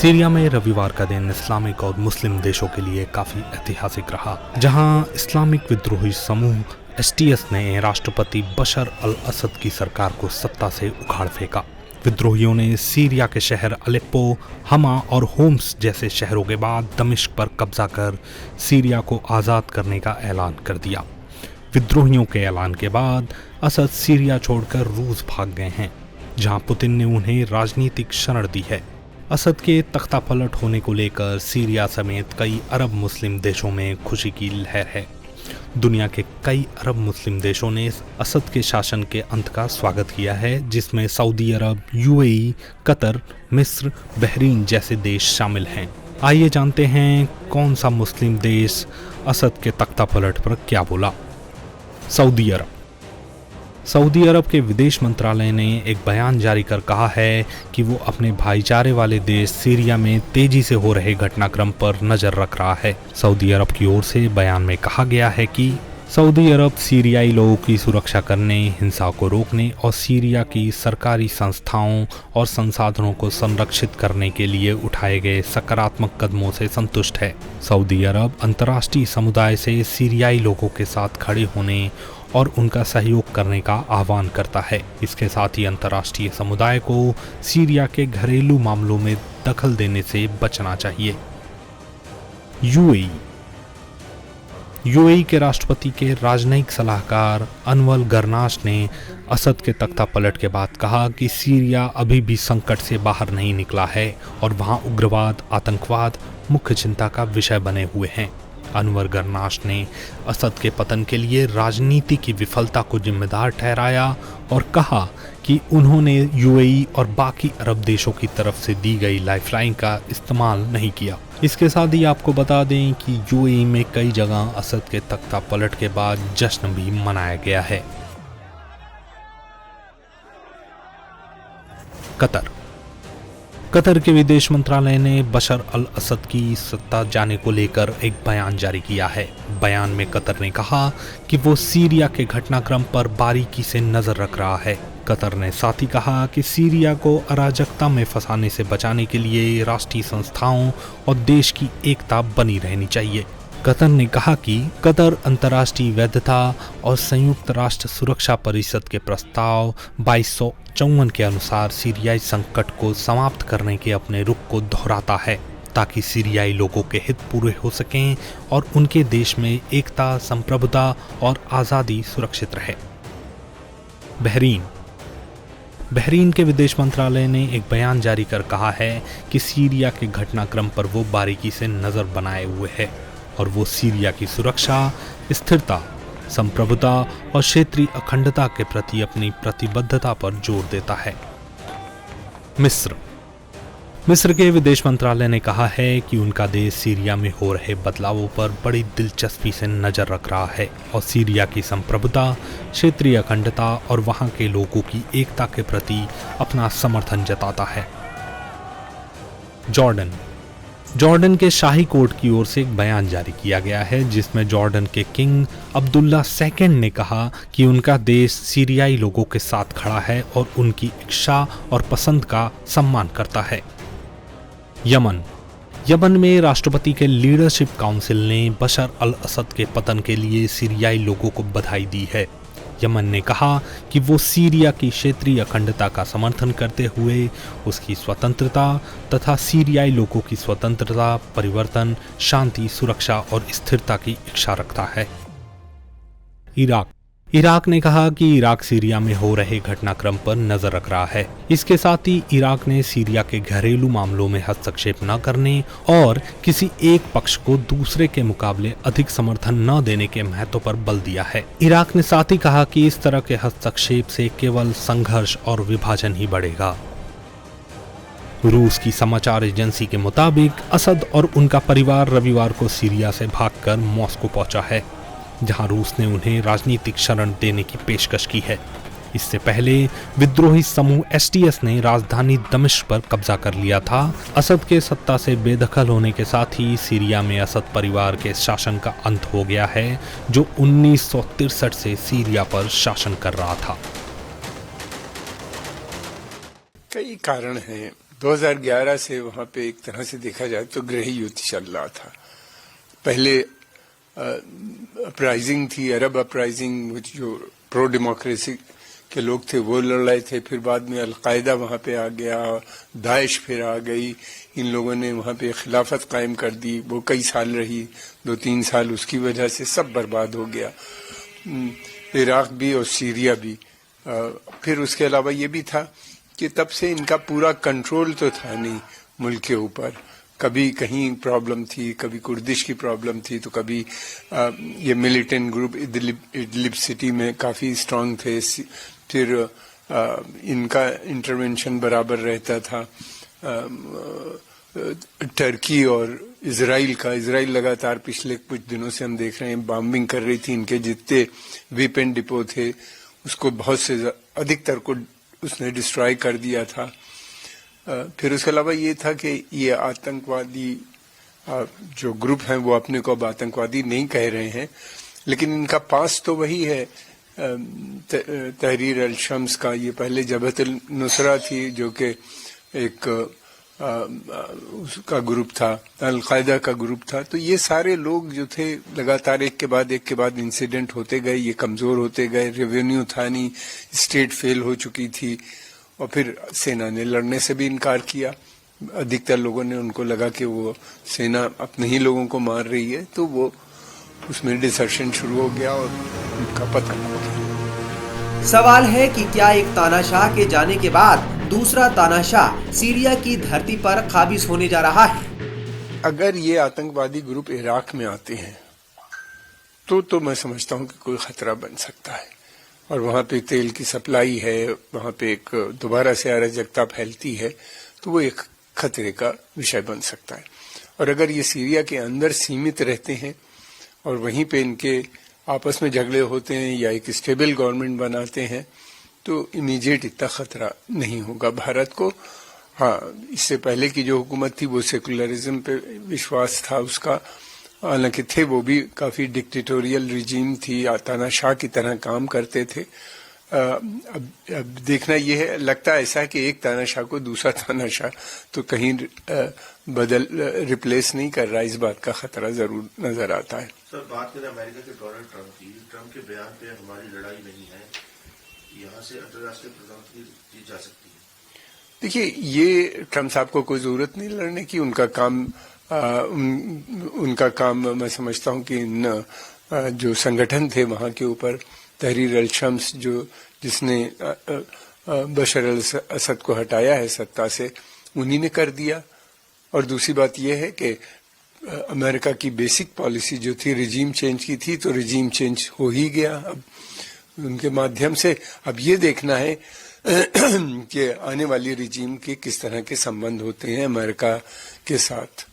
Syria में रविवार का दिन इस्लामिक और मुस्लिम देशों के लिए काफी ऐतिहासिक रहा, जहां इस्लामिक विद्रोही समूह एसटीएस ने राष्ट्रपति बशर अल असद की सरकार को सत्ता से उखाड़ फेंका। विद्रोहियों ने सीरिया के शहर अलेप्पो, हमा और होम्स जैसे शहरों के बाद दमिश्क पर कब्जा कर सीरिया को आज़ाद करने का ऐलान कर दिया। विद्रोहियों के ऐलान के बाद असद सीरिया छोड़कर रूस भाग गए हैं, जहां पुतिन ने उन्हें राजनीतिक शरण दी है। असद के तख्तापलट होने को लेकर सीरिया समेत कई अरब मुस्लिम देशों में खुशी की लहर है। दुनिया के कई अरब मुस्लिम देशों ने असद के शासन के अंत का स्वागत किया है, जिसमें सऊदी अरब, यूएई, कतर, मिस्र, बहरीन जैसे देश शामिल हैं। आइए जानते हैं कौन सा मुस्लिम देश असद के तख्तापलट पर क्या बोला। सऊदी अरब। सऊदी अरब के विदेश मंत्रालय ने एक बयान जारी कर कहा है कि वो अपने भाईचारे वाले देश सीरिया में तेजी से हो रहे घटनाक्रम पर नजर रख रहा है। सऊदी अरब की ओर से बयान में कहा गया है कि सऊदी अरब सीरियाई लोगों की सुरक्षा करने, हिंसा को रोकने और सीरिया की सरकारी संस्थाओं और संसाधनों को संरक्षित करने के लिए उठाए गए सकारात्मक कदमों से संतुष्ट है। सऊदी अरब अंतर्राष्ट्रीय समुदाय से सीरियाई लोगों के साथ खड़े होने और उनका सहयोग करने का आह्वान करता है। इसके साथ ही अंतर्राष्ट्रीय समुदाय को सीरिया के घरेलू मामलों में दखल देने से बचना चाहिए। यूएई के राष्ट्रपति के राजनयिक सलाहकार अनवल गरनाश ने असद के तख्तापलट के बाद कहा कि सीरिया अभी भी संकट से बाहर नहीं निकला है और वहां उग्रवाद, आतंकवाद मुख्य चिंता का विषय बने हुए हैं। अनवर गरनाश ने असद के पतन के लिए राजनीति की विफलता को जिम्मेदार ठहराया और कहा कि उन्होंने यूएई और बाकी अरब देशों की तरफ से दी गई लाइफलाइन का इस्तेमाल नहीं किया। इसके साथ ही आपको बता दें कि यूएई में कई जगह असद के तख्तापलट के बाद जश्न भी मनाया गया है। कतर के विदेश मंत्रालय ने बशर अल असद की सत्ता जाने को लेकर एक बयान जारी किया है। बयान में कतर ने कहा कि वो सीरिया के घटनाक्रम पर बारीकी से नजर रख रहा है। कतर ने साथ ही कहा कि सीरिया को अराजकता में फंसाने से बचाने के लिए राष्ट्रीय संस्थाओं और देश की एकता बनी रहनी चाहिए। कतर ने कहा कि कतर अंतर्राष्ट्रीय वैधता और संयुक्त राष्ट्र सुरक्षा परिषद के प्रस्ताव 2254 के अनुसार सीरियाई संकट को समाप्त करने के अपने रुख को दोहराता है, ताकि सीरियाई लोगों के हित पूरे हो सकें और उनके देश में एकता, संप्रभुता और आज़ादी सुरक्षित रहे। बहरीन के विदेश मंत्रालय ने एक बयान जारी कर कहा है कि सीरिया के घटनाक्रम पर वो बारीकी से नज़र बनाए हुए है और वो सीरिया की सुरक्षा, स्थिरता, संप्रभुता और क्षेत्रीय अखंडता के प्रति अपनी प्रतिबद्धता पर जोर देता है। मिस्र के विदेश मंत्रालय ने कहा है कि उनका देश सीरिया में हो रहे बदलावों पर बड़ी दिलचस्पी से नजर रख रहा है और सीरिया की संप्रभुता, क्षेत्रीय अखंडता और वहां के लोगों की एकता के प्रति अपना समर्थन जताता है। जॉर्डन के शाही कोर्ट की ओर से एक बयान जारी किया गया है, जिसमें जॉर्डन के किंग अब्दुल्ला सेकंड ने कहा कि उनका देश सीरियाई लोगों के साथ खड़ा है और उनकी इच्छा और पसंद का सम्मान करता है। यमन में राष्ट्रपति के लीडरशिप काउंसिल ने बशर अल असद के पतन के लिए सीरियाई लोगों को बधाई दी है। यमन ने कहा कि वो सीरिया की क्षेत्रीय अखंडता का समर्थन करते हुए उसकी स्वतंत्रता तथा सीरियाई लोगों की स्वतंत्रता, परिवर्तन, शांति, सुरक्षा और स्थिरता की इच्छा रखता है। इराक ने कहा कि इराक सीरिया में हो रहे घटनाक्रम पर नजर रख रहा है। इसके साथ ही इराक ने सीरिया के घरेलू मामलों में हस्तक्षेप न करने और किसी एक पक्ष को दूसरे के मुकाबले अधिक समर्थन न देने के महत्व पर बल दिया है। इराक ने साथ ही कहा कि इस तरह के हस्तक्षेप से केवल संघर्ष और विभाजन ही बढ़ेगा। रूस की समाचार एजेंसी के मुताबिक असद और उनका परिवार रविवार को सीरिया से भागकर मॉस्को पहुंचा है, जहां रूस ने उन्हें राजनीतिक शरण देने की पेशकश की है। इससे पहले विद्रोही समूह एसटीएस ने राजधानी दमिश्क पर कब्जा कर लिया था। असद के सत्ता से बेदखल होने के साथ ही सीरिया में असद परिवार के शासन का अंत हो गया है, जो 1963 से सीरिया पर शासन कर रहा था। कई कारण हैं 2011 से वहां पे एक तरह से देखा जाए तो गृह युद्ध चल रहा था। पहले अपराइजिंग थी, अरब अपराइजिंग, जो प्रो डेमोक्रेसी के लोग थे वो लड़ रहे थे। फिर बाद में अलकायदा वहां पे आ गया, दाइश फिर आ गई, इन लोगों ने वहां पे खिलाफत कायम कर दी। वो कई साल रही, 2-3 साल, उसकी वजह से सब बर्बाद हो गया, इराक भी और सीरिया भी। फिर उसके अलावा ये भी था कि तब से इनका पूरा कंट्रोल तो था नहीं मुल्क के ऊपर। कभी कहीं प्रॉब्लम थी, कभी कुर्दिश की प्रॉब्लम थी, तो कभी ये मिलिटेंट ग्रुप इदलिब सिटी में काफ़ी स्ट्रांग थे। फिर इनका इंटरवेंशन बराबर रहता था। टर्की और इजराइल लगातार पिछले कुछ दिनों से हम देख रहे हैं बॉम्बिंग कर रही थी। इनके जितने वेपन डिपो थे उसको बहुत से अधिकतर को उसने डिस्ट्रॉय कर दिया था। फिर उसके अलावा ये था कि ये आतंकवादी जो ग्रुप हैं वो अपने को अब आतंकवादी नहीं कह रहे हैं, लेकिन इनका पास तो वही है तहरीर अल शम्स का। ये पहले जबहत अल नुसरा थी जो कि एक उसका ग्रुप था, अलकायदा का ग्रुप था। तो ये सारे लोग जो थे लगातार एक के बाद इंसिडेंट होते गए, ये कमजोर होते गए। रेवेन्यू था नहीं, स्टेट फेल हो चुकी थी, और फिर सेना ने लड़ने से भी इनकार किया। अधिकतर लोगों ने, उनको लगा कि वो सेना अपने ही लोगों को मार रही है, तो वो उसमें डिसर्शन शुरू हो गया और उनका पतन हो गया। सवाल है कि क्या एक तानाशाह के जाने के बाद दूसरा तानाशाह सीरिया की धरती पर काबिज होने जा रहा है? अगर ये आतंकवादी ग्रुप इराक में आते हैं तो मैं समझता हूँ कि कोई खतरा बन सकता है। और वहां पे तेल की सप्लाई है, वहां पे एक दोबारा से अराजकता फैलती है, तो वो एक खतरे का विषय बन सकता है। और अगर ये सीरिया के अंदर सीमित रहते हैं और वहीं पे इनके आपस में झगड़े होते हैं या एक स्टेबल गवर्नमेंट बनाते हैं, तो इमीडिएट इतना खतरा नहीं होगा भारत को। हाँ, इससे पहले की जो हुकूमत थी वो सेकुलरिज्म पे विश्वास था उसका, हालांकि थे वो भी काफी डिक्टेटोरियल रिजीम थी, तानाशाह की तरह काम करते थे। अब देखना ये है, लगता है ऐसा कि एक तानाशाह को दूसरा तानाशाह तो कहीं रिप्लेस नहीं कर रहा, इस बात का खतरा जरूर नजर आता है। सर, बात करें अमेरिका के डोनाल्ड ट्रंप की, ट्रंप के बयान पे हमारी लड़ाई नहीं है, यहाँ से अंतर्राष्ट्रीय प्रधानमंत्री जीत जा सकती है। देखिए, ये ट्रंप साहब को कोई जरूरत नहीं लड़ने की। उनका काम मैं समझता हूँ कि जो संगठन थे वहां के ऊपर, तहरीर अल शम्स जिसने बशर अल असद को हटाया है सत्ता से, उन्हीं ने कर दिया। और दूसरी बात यह है कि अमेरिका की बेसिक पॉलिसी जो थी रिजीम चेंज की थी, तो रिजीम चेंज हो ही गया। अब उनके माध्यम से अब ये देखना है कि आने वाली रिजीम के किस तरह के संबंध होते हैं अमेरिका के साथ।